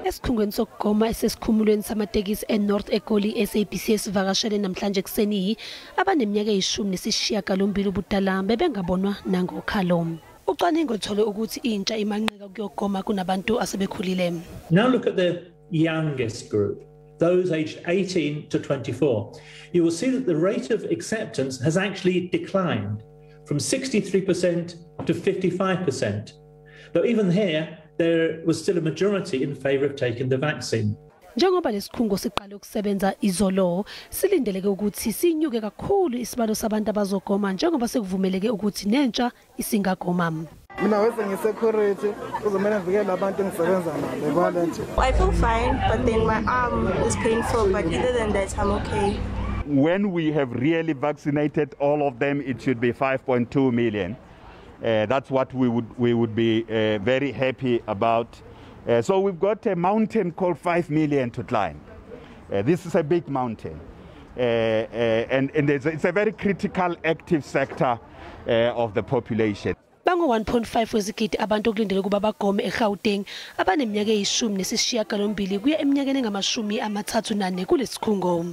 Esikhungweni sokugoma esesikhumulweni samatekisi eNorth eGoli SABC esivakashele namhlanje kuseni abaneminyaka eyishumi nesishiyagalombili ubudala bebengabonwa nangokhalo. Ucwaningo thole ukuthi intsha imanqika kuyogoma kunabantu asebekhulile. Now look at the youngest group, those aged 18 to 24. You will see that the rate of acceptance has actually declined from 63% to 55%. Though even here, there was still a majority in favour of taking the vaccine. Njengoba lesikhungo siqale ukusebenza izolo, silindeleke ukuthi sinyuke kakhulu isibalo sabantu abazogoma njengoba sekuvumeleke ukuthi nentsha isingagoma. Mina wese ngisecurity uzomela ngivikele abantu engisebenza nabo ebalente. I feel fine, but then my arm is painful, but other than that I'm okay. When we have really vaccinated all of them, it should be 5.2 million. That's what we would be very happy about. So we've got a mountain called 5 million to climb. This is a big mountain, and it's a very critical, active sector of the population. Bango 1.5 wezigidi abantu okulindele kuba bagome eGauteng abaneminyaka eyishumi nesishiyagalombili kuya eminyakeni nengamashumi amathathu nane kulesikhungo.